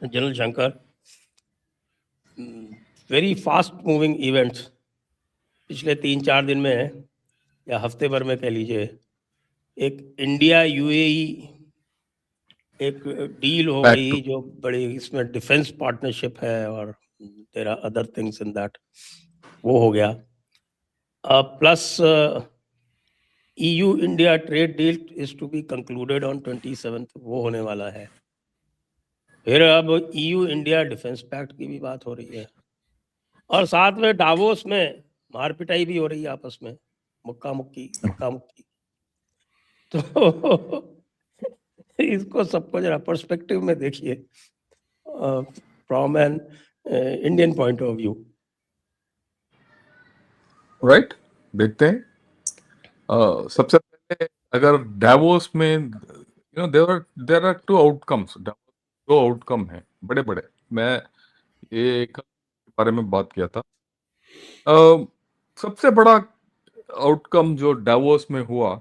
General Shankar, very fast moving events पिछले 3-4 दिन में है, या हफ्ते भर में कह लीजिए। एक इंडिया यूएई एक डील हो Back गई to- जो बड़ी, इसमें डिफेंस पार्टनरशिप है और there are other things in that, वो हो गया। Plus EU India trade deal is to be concluded on 27th, वो होने वाला है। फिर अब EU इंडिया डिफेंस पैक्ट की भी बात हो रही है, और साथ में डावोस में मार पिटाई भी हो रही है आपस में, मुक्का मुक्की धक्का मुक्की। तो इसको सबको जरा पर्सपेक्टिव में देखिए, from an Indian point of view. Right, देखते हैं। सबसे पहले अगर डावोस में देयर आर टू आउटकम्स, दो आउटकम है बड़े बड़े। मैं ये एक के बारे में बात किया था। सबसे बड़ा आउटकम जो डावोस में हुआ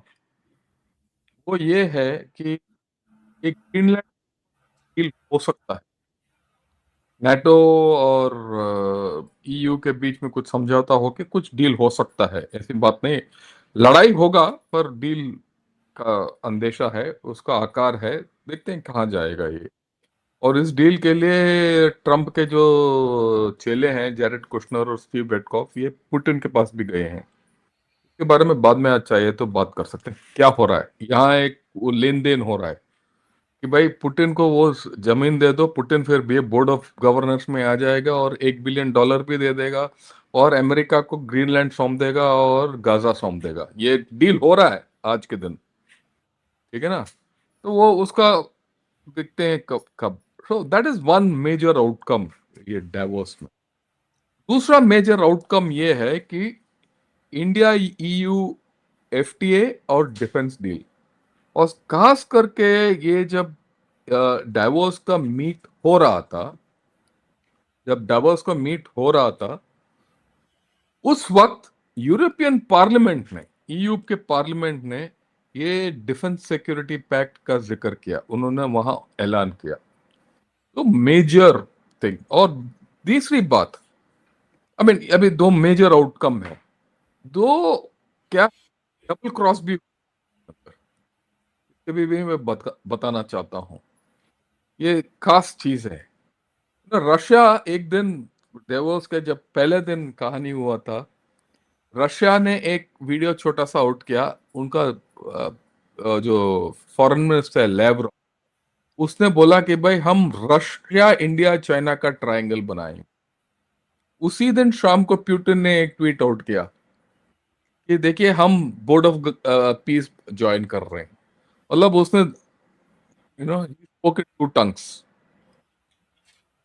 वो ये है कि एक ग्रीनलैंड डील हो सकता है। नाटो और EU के बीच में कुछ समझौता हो के कुछ डील हो सकता है, ऐसी बात नहीं। लड़ाई होगा पर डील का अंदेशा है, उसका आकार है। देखते हैं कहाँ जाएगा ये। और इस डील के लिए ट्रम्प के जो चेले हैं जैरेड कुशनर और स्टीव वेटकॉफ, ये पुतिन के पास भी गए हैं। इसके बारे में बाद में आज चाहिए तो बात कर सकते हैं क्या हो रहा है यहाँ। एक वो लेन देन हो रहा है कि भाई पुतिन को वो जमीन दे दो, पुतिन फिर भी बोर्ड ऑफ गवर्नर्स में आ जाएगा और $1 बिलियन भी दे देगा, और अमेरिका को ग्रीनलैंड सौंप देगा और गाजा सौंप देगा। ये डील हो रहा है आज के दिन, ठीक है ना। तो वो उसका देखते हैं कब कब। So that is one major outcome ये डावोस में। दूसरा मेजर आउटकम ये है कि इंडिया EU FTA और डिफेंस डील, और खास करके ये जब डावोस का मीट हो रहा था, जब डावोस का मीट हो रहा था उस वक्त यूरोपियन पार्लियामेंट ने, EU के पार्लियामेंट ने ये डिफेंस सिक्योरिटी पैक्ट का जिक्र किया, उन्होंने वहां ऐलान किया। तो मेजर थिंग। और तीसरी बात, आई मीन अभी दो मेजर आउटकम है, दो क्या डबल क्रॉस भी भी मैं बताना चाहता हूं। ये खास चीज है ना। रशिया एक दिन डेवोस के जब पहले दिन कहानी हुआ था, रशिया ने एक वीडियो छोटा सा आउट किया। उनका जो फॉरेन मिनिस्टर है लेवरोव, उसने बोला कि भाई हम रशिया इंडिया चाइना का ट्रायंगल बनाएंगे। उसी दिन शाम को पुतिन ने एक ट्वीट आउट किया कि देखिए हम बोर्ड ऑफ पीस ज्वाइन कर रहे हैं। मतलब उसने स्पोकन टू टंग्स।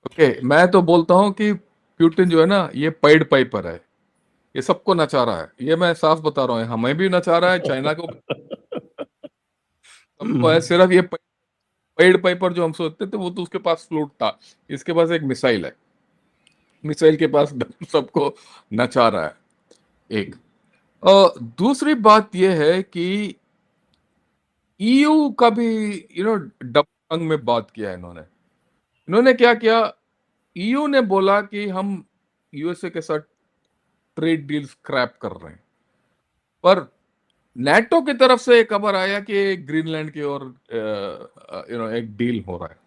ओके, मैं तो बोलता हूं कि पुतिन जो है ना, ये पाइड पाइपर है, ये सबको नचा रहा है। ये मैं साफ बता रहा हूँ, हमें भी नचा रहा है, चाइना को सबको है। सिर्फ ये पेड पाइपर जो हम सोचते थे वो तो उसके पास फ्लूट था, इसके पास एक मिसाइल है, मिसाइल के पास सबको नचा रहा है। एक दूसरी बात यह है कि EU का भी डबल टंग में बात किया है इन्होंने। इन्होंने क्या किया, EU ने बोला कि हम USA के साथ ट्रेड डील स्क्रैप कर रहे हैं, पर नेटो की तरफ से एक खबर आया कि ग्रीनलैंड की ओर एक डील हो रहा है।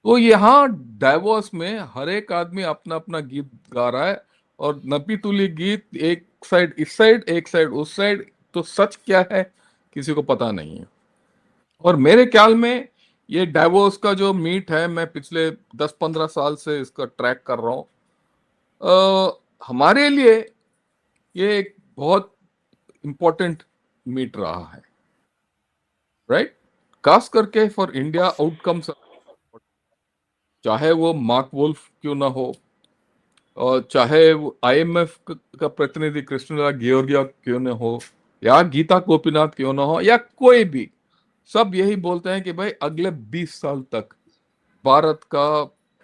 तो यहाँ डाइवोर्स में हर एक आदमी अपना अपना गीत गा रहा है, और नपी तुली गीत, एक साइड इस साइड एक साइड उस साइड। तो सच क्या है किसी को पता नहीं है। और मेरे ख्याल में ये डाइवोर्स का जो मीट है, मैं पिछले 10-15 साल से इसका ट्रैक कर रहा हूँ। हमारे लिए ये एक बहुत इंपॉर्टेंट मीट रहा है, राइट। खास करके फॉर इंडिया आउटकम्स, चाहे वो मार्क वुल्फ क्यों ना हो, और चाहे IMF का प्रतिनिधि कृष्णला गेorgia क्यों न हो, या गीता गोपीनाथ क्यों ना हो, या कोई भी, सब यही बोलते हैं कि भाई अगले 20 साल तक Bharat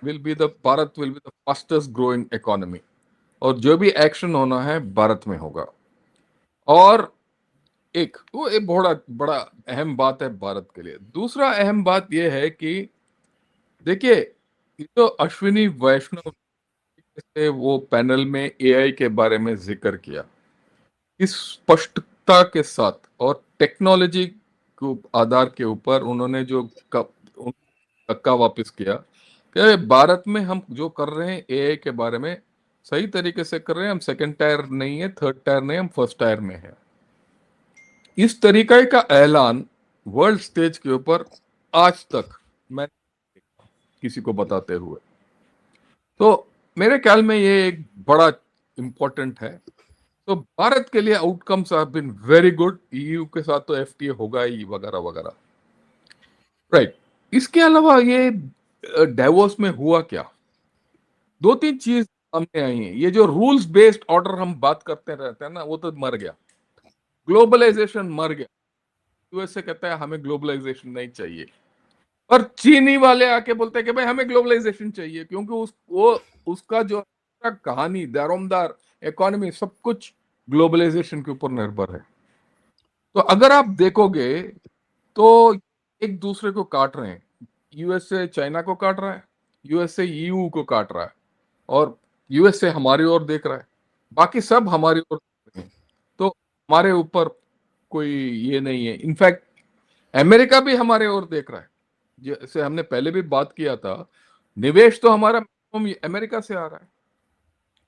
will be the fastest growing economy, और जो भी एक्शन होना है भारत में होगा। और एक बड़ा बड़ा अहम बात है भारत के लिए। दूसरा अहम बात यह है कि देखिए ये तो अश्विनी वैष्णव से वो पैनल में एआई के बारे में जिक्र किया, इस स्पष्टता के साथ और टेक्नोलॉजी को आधार के ऊपर उन्होंने जो धक्का वापस किया कि भारत में हम जो कर रहे हैं एआई के बारे में सही तरीके से कर रहे हैं, हम सेकंड टायर नहीं है, थर्ड टायर नहीं, हम फर्स्ट टायर में है। इस तरीके का ऐलान वर्ल्ड स्टेज के ऊपर आज तक मैं किसी को बताते हुए, तो मेरे ख्याल में ये एक बड़ा इंपॉर्टेंट है। तो भारत के लिए outcomes have been very good. EU के साथ तो एफटीए होगा ही वगैरह वगैरह, राइट। इसके अलावा ये डेवोस में हुआ क्या, दो तीन चीज सामने आई हैं। ये जो रूल्स बेस्ड ऑर्डर हम बात करते रहते हैं ना, वो तो मर गया, ग्लोबलाइजेशन मर गया। यूएसए कहता है हमें ग्लोबलाइजेशन नहीं चाहिए, पर चीनी वाले आके बोलते हैं कि भाई हमें ग्लोबलाइजेशन चाहिए, क्योंकि उसका जो कहानी दारोमदार इकोनॉमी सब कुछ ग्लोबलाइजेशन के ऊपर निर्भर है। तो अगर आप देखोगे तो एक दूसरे को काट रहे हैं, यूएसए चाइना को काट रहा है, यूएसए ईयू को काट रहा है, और यूएसए हमारी ओर देख रहा है, बाकी सब हमारी ओर देख रहे हैं। तो हमारे ऊपर कोई ये नहीं है। इनफैक्ट अमेरिका भी हमारे ओर देख रहा है, जैसे हमने पहले भी बात किया था, निवेश तो हमारा अमेरिका से आ रहा है।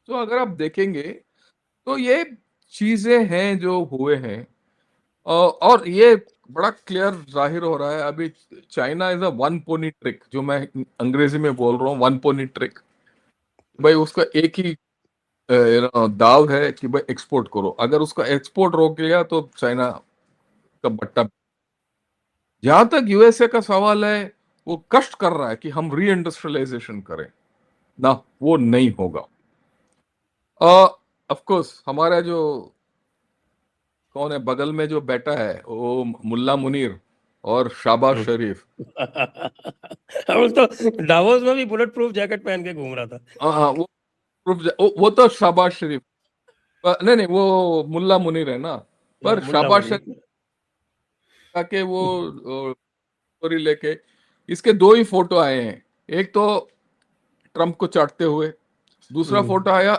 तो अगर आप देखेंगे तो ये चीजें हैं जो हुए हैं, और ये बड़ा क्लियर जाहिर हो रहा है अभी। China is a one pony trick, जो मैं अंग्रेजी में बोल रहा हूँ, वन पोनी ट्रिक। भाई उसका एक ही दाव है कि भाई एक्सपोर्ट करो, अगर उसका एक्सपोर्ट रोक लिया तो चाइना का बट्टा। जहां तक यूएसए का सवाल है, वो कष्ट कर रहा है कि हम री इंडस्ट्रियलाइजेशन करें ना, वो नहीं होगा। ऑफ कोर्स हमारा जो कौन है बगल में जो बैठा है, वो मुल्ला मुनीर और शाबाज शरीफ। हम तो डावोस में भी बुलेट प्रूफ जैकेट पहन के घूम रहा था। हाँ, वो तो शाबाज शरीफ, नहीं नहीं, वो मुल्ला मुनीर है ना। पर मुल्ला शाबाज शरीफ मुनीर। के वो स्टोरी लेके इसके दो ही फोटो आए हैं। एक तो ट्रम्प को चाटते हुए, दूसरा फोटो आया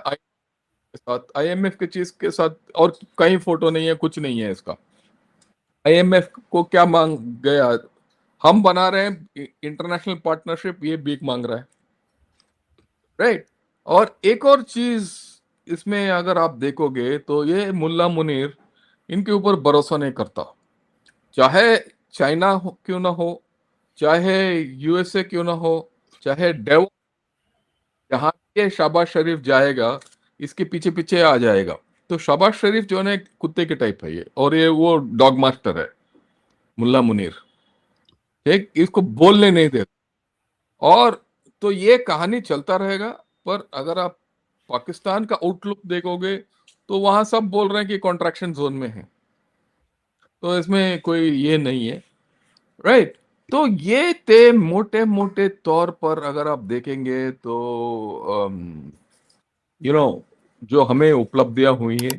के साथ, आईएमएफ के चीज के साथ, और कहीं फोटो नहीं है, कुछ नहीं है इसका। आईएमएफ को क्या मांग गया, हम बना रहे हैं इंटरनेशनल पार्टनरशिप, ये भीख मांग रहा है, राइट। और एक और चीज इसमें अगर आप देखोगे तो ये मुल्ला मुनीर इनके ऊपर भरोसा नहीं करता, चाहे चाइना क्यों ना हो, चाहे यूएसए क्यों ना हो, चाहे डेव, जहां ये शाबाज शरीफ जाएगा इसके पीछे पीछे आ जाएगा। तो शाबाज शरीफ जो है ना, एक कुत्ते के टाइप है ये, और ये वो डॉग मास्टर है मुल्ला मुनीर, ठीक, इसको बोलने नहीं देता। और तो ये कहानी चलता रहेगा। पर अगर आप पाकिस्तान का आउटलुक देखोगे तो वहां सब बोल रहे हैं कि कॉन्ट्रैक्शन जोन में है, तो इसमें कोई ये नहीं है, राइट। तो ये थे मोटे मोटे तौर पर अगर आप देखेंगे तो यू नो जो हमें उपलब्धियां हुई है।